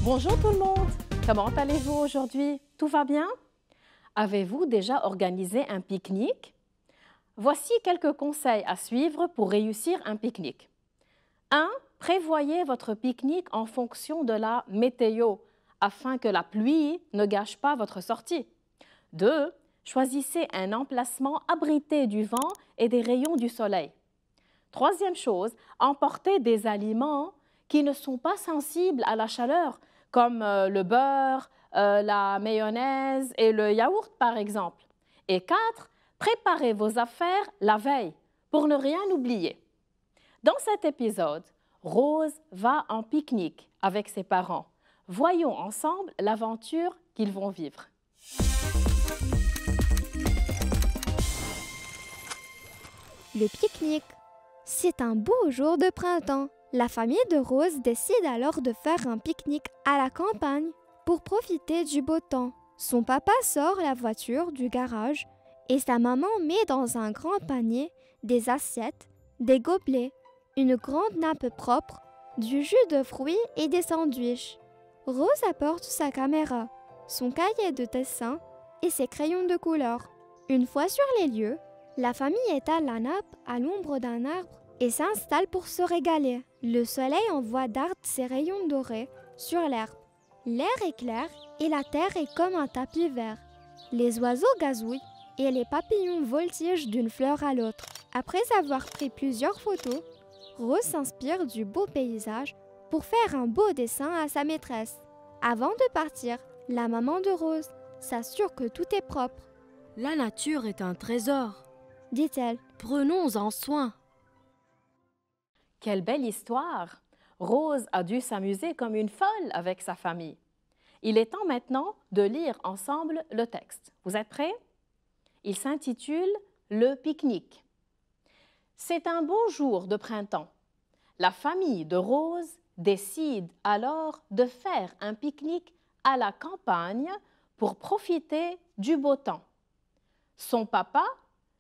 Bonjour tout le monde, comment allez-vous aujourd'hui? Tout va bien? Avez-vous déjà organisé un pique-nique? Voici quelques conseils à suivre pour réussir un pique-nique. 1. Prévoyez votre pique-nique en fonction de la météo afin que la pluie ne gâche pas votre sortie. 2. Choisissez un emplacement abrité du vent et des rayons du soleil. Troisième chose, emportez des aliments qui ne sont pas sensibles à la chaleur, comme le beurre, la mayonnaise et le yaourt, par exemple. Et 4, préparez vos affaires la veille pour ne rien oublier. Dans cet épisode, Rose va en pique-nique avec ses parents. Voyons ensemble l'aventure qu'ils vont vivre. Le pique-nique. C'est un beau jour de printemps. La famille de Rose décide alors de faire un pique-nique à la campagne pour profiter du beau temps. Son papa sort la voiture du garage et sa maman met dans un grand panier des assiettes, des gobelets, une grande nappe propre, du jus de fruits et des sandwichs. Rose apporte sa caméra, son cahier de dessin et ses crayons de couleur. Une fois sur les lieux, la famille étale la nappe à l'ombre d'un arbre et s'installe pour se régaler. Le soleil envoie darde ses rayons dorés sur l'herbe. L'air est clair et la terre est comme un tapis vert. Les oiseaux gazouillent et les papillons voltigent d'une fleur à l'autre. Après avoir pris plusieurs photos, Rose s'inspire du beau paysage pour faire un beau dessin à sa maîtresse. Avant de partir, la maman de Rose s'assure que tout est propre. La nature est un trésor, dit-elle. Prenons-en soin. Quelle belle histoire! Rose a dû s'amuser comme une folle avec sa famille. Il est temps maintenant de lire ensemble le texte. Vous êtes prêts? Il s'intitule « Le pique-nique ». C'est un beau jour de printemps. La famille de Rose décide alors de faire un pique-nique à la campagne pour profiter du beau temps. Son papa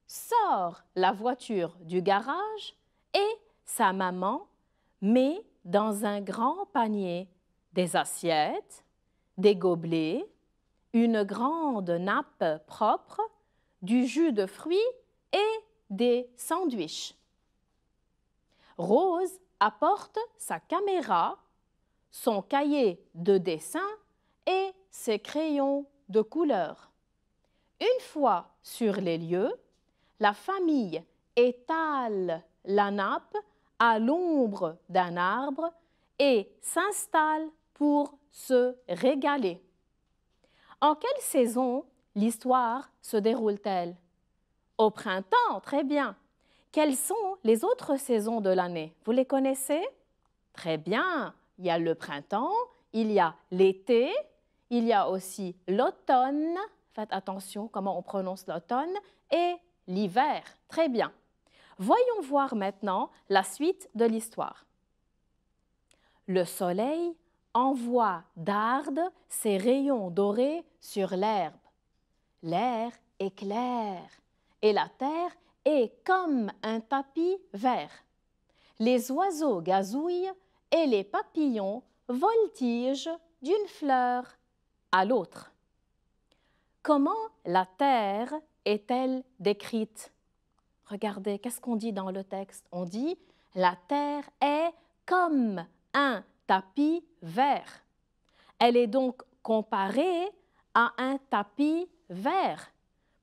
sort la voiture du garage et sa maman met dans un grand panier des assiettes, des gobelets, une grande nappe propre, du jus de fruits et des sandwichs. Rose apporte sa caméra, son cahier de dessin et ses crayons de couleur. Une fois sur les lieux, la famille étale la nappe à l'ombre d'un arbre et s'installe pour se régaler. En quelle saison l'histoire se déroule-t-elle? Au printemps, très bien. Quelles sont les autres saisons de l'année? Vous les connaissez? Très bien. Il y a le printemps, il y a l'été, il y a aussi l'automne. Faites attention comment on prononce l'automne. Et l'hiver. Très bien. Voyons voir maintenant la suite de l'histoire. Le soleil envoie darde ses rayons dorés sur l'herbe. L'air est clair et la terre est comme un tapis vert. Les oiseaux gazouillent et les papillons voltigent d'une fleur à l'autre. Comment la terre est-elle décrite? Regardez, qu'est-ce qu'on dit dans le texte? On dit « la terre est comme un tapis vert ». Elle est donc comparée à un tapis vert,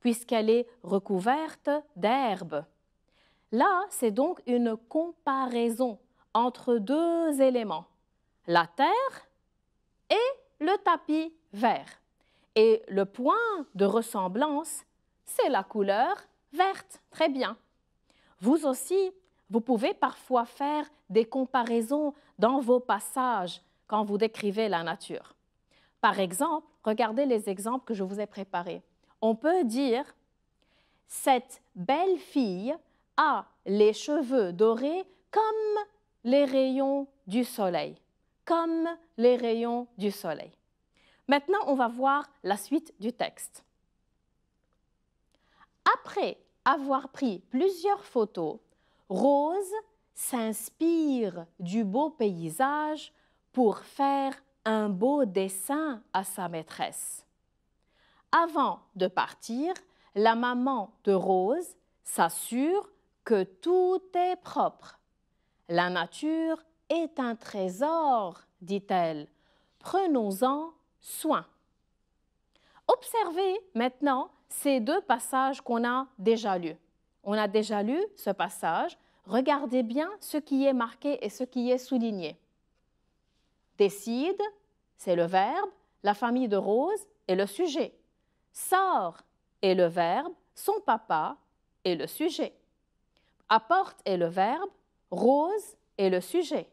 puisqu'elle est recouverte d'herbe. Là, c'est donc une comparaison entre deux éléments, la terre et le tapis vert. Et le point de ressemblance, c'est la couleur verte. Très bien. Vous aussi, vous pouvez parfois faire des comparaisons dans vos passages quand vous décrivez la nature. Par exemple, regardez les exemples que je vous ai préparés. On peut dire « Cette belle fille a les cheveux dorés comme les rayons du soleil. » Comme les rayons du soleil. Maintenant, on va voir la suite du texte. Après avoir pris plusieurs photos, Rose s'inspire du beau paysage pour faire un beau dessin à sa maîtresse. Avant de partir, la maman de Rose s'assure que tout est propre. La nature est un trésor, dit-elle. Prenons-en soin. Observez maintenant ces deux passages qu'on a déjà lus. On a déjà lu ce passage. Regardez bien ce qui est marqué et ce qui est souligné. Décide, c'est le verbe, la famille de Rose est le sujet. Sort est le verbe, son papa est le sujet. Apporte est le verbe, Rose est le sujet.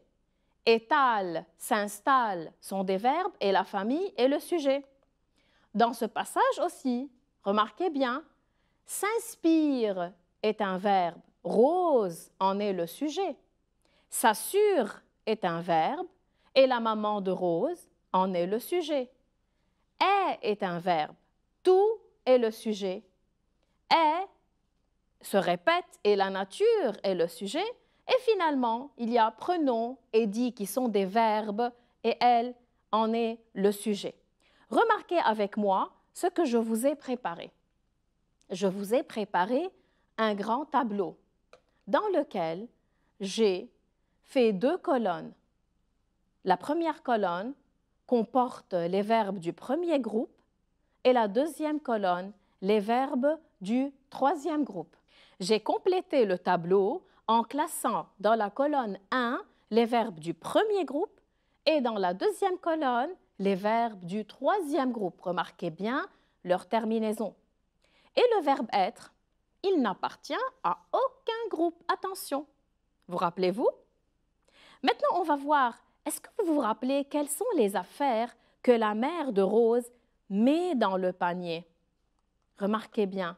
Étale, s'installe sont des verbes et la famille est le sujet. Dans ce passage aussi, remarquez bien, s'inspire est un verbe, Rose en est le sujet. S'assure est un verbe et la maman de Rose en est le sujet. Est un verbe, tout est le sujet. Est se répète et la nature est le sujet. Et finalement, il y a prenons et dit qui sont des verbes et elle en est le sujet. Remarquez avec moi ce que je vous ai préparé. Je vous ai préparé un grand tableau dans lequel j'ai fait deux colonnes. La première colonne comporte les verbes du premier groupe et la deuxième colonne, les verbes du troisième groupe. J'ai complété le tableau en classant dans la colonne 1 les verbes du premier groupe et dans la deuxième colonne les verbes du troisième groupe. Remarquez bien leur terminaison. Et le verbe être, il n'appartient à aucun groupe. Attention, vous rappelez-vous? Maintenant, on va voir, est-ce que vous vous rappelez quelles sont les affaires que la mère de Rose met dans le panier? Remarquez bien,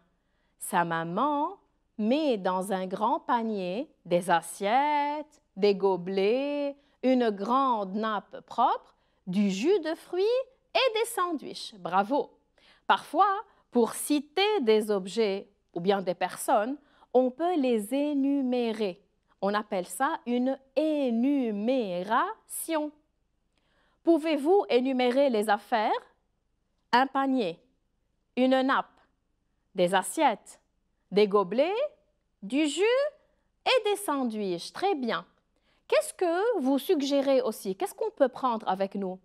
sa maman met dans un grand panier des assiettes, des gobelets, une grande nappe propre, du jus de fruits et des sandwichs. Bravo! Parfois, pour citer des objets ou bien des personnes, on peut les énumérer. On appelle ça une énumération. Pouvez-vous énumérer les affaires? Un panier, une nappe, des assiettes, des gobelets, du jus et des sandwichs. Très bien. Qu'est-ce que vous suggérez aussi? Qu'est-ce qu'on peut prendre avec nous?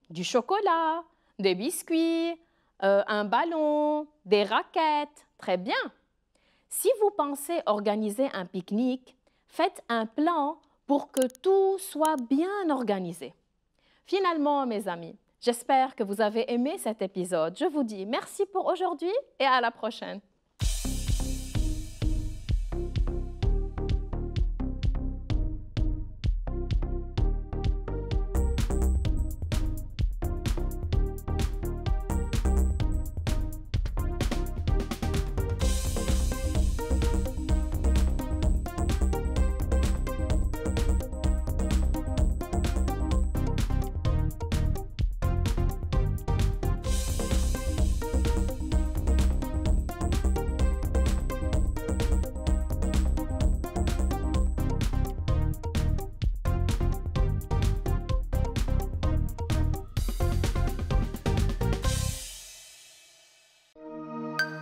Du chocolat, des biscuits, un ballon, des raquettes. Très bien. Si vous pensez organiser un pique-nique, faites un plan pour que tout soit bien organisé. Finalement, mes amis, j'espère que vous avez aimé cet épisode. Je vous dis merci pour aujourd'hui et à la prochaine.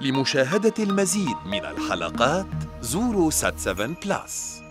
لمشاهدة المزيد من الحلقات زوروا سات7 بلس.